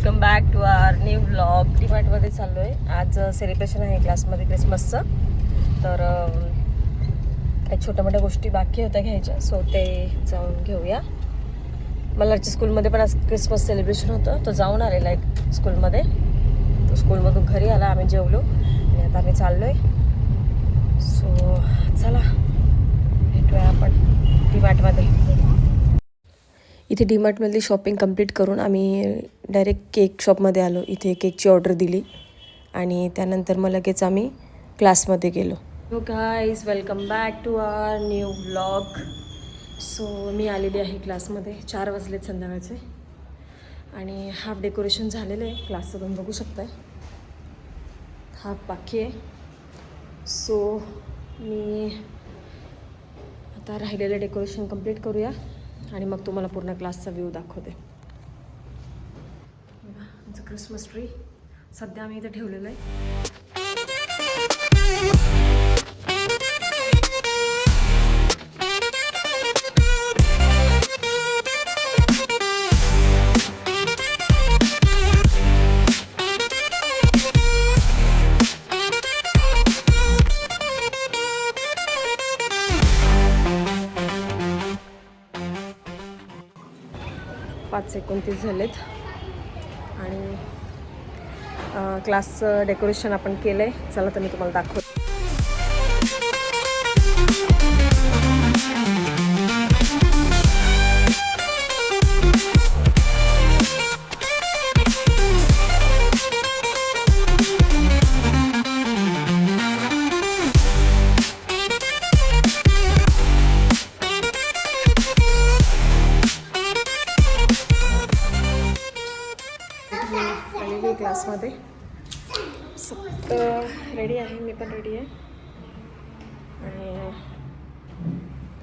Welcome back to our new vlog. डीमार्टमध्ये चाललो आहे. आज सेलिब्रेशन आहे क्लासमध्ये क्रिसमसचं. तर काही छोट्या मोठ्या गोष्टी बाकी होत्या घ्यायच्या, सो ते जाऊन घेऊया. मल्हारच्या स्कूलमध्ये पण आज क्रिसमस सेलिब्रेशन होतं. तो जाऊन आलेला आहे स्कूलमध्ये. तो स्कूलमधून घरी आला, आम्ही जेवलो आणि आता आम्ही चाललो आहे. सो चला भेटूया आपण डीमार्टमध्ये. इथे डीमार्टमधली शॉपिंग कंप्लीट करून आम्ही डायरेक्ट केक शॉपमध्ये आलो. इथे केकची ऑर्डर दिली आणि त्यानंतर मग लगेच आम्ही क्लासमध्ये गेलो. हो guys, welcome back to our new vlog. So मी आलेली आहे क्लासमध्ये. 4 वाजलेत संध्याकाळचे आणि हाफ डेकोरेशन झालेलं आहे क्लासचं, तुम्ही बघू शकताय. हाफ बाकी आहे. सो मी आता राहिलेलं डेकोरेशन कंप्लीट करूया आणि मग तुम्हाला पूर्ण क्लासचा व्ह्यू दाखवते. आमचं क्रिसमस ट्री सध्या आम्ही इथे ठेवलेलं आहे. पाच 29 झालेत आणि क्लासचं डेकोरेशन आपण केलं आहे. चला तर मी तुम्हाला दाखवते. क्लासमध्ये सगळं रेडी आहे. मी पण रेडी आहे आणि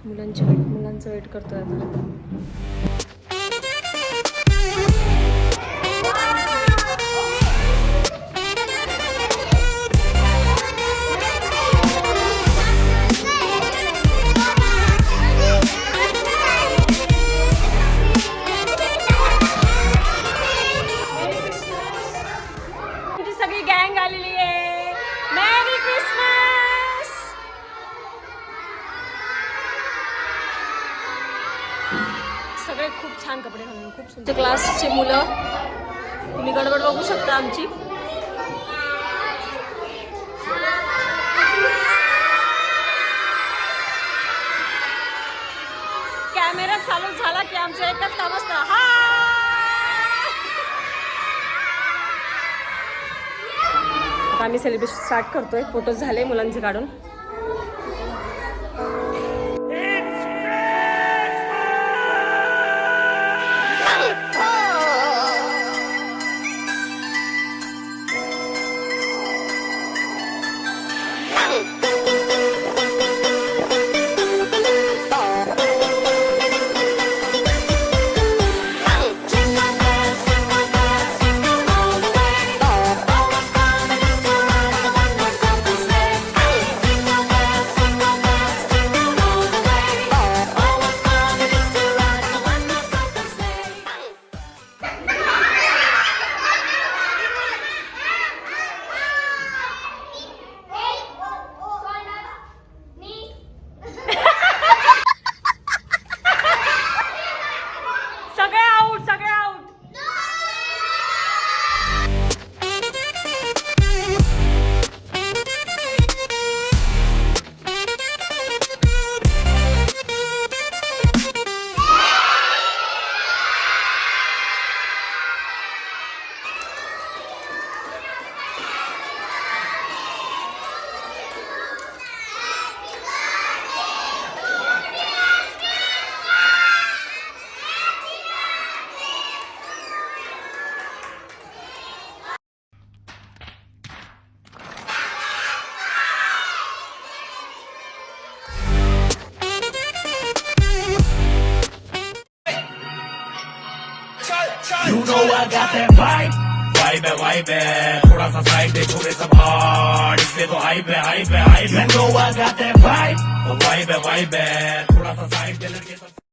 मुलांचं वेट करतोय आता. सगळी गँग आलेली आहे. मेरी क्रिसमस. सगळे खूप छान कपडे घालून, खूप सुंदर. क्लासचे मुलं, तुम्ही गडबड बघू शकता आमची. कॅमेरा चालू झाला की आमचं एकच काम असतं, हा. आम्ही सेलिब्रेशन स्टार्ट करतोय. फोटोज झाले मुलांचे काढून. You know I got that vibe, vibe है, थोड़ा सा साइड है, छोटे सा भाड़, इसलिए तो हाइप है. You know I got that vibe है, थोड़ा सा साइड है, लड़के सब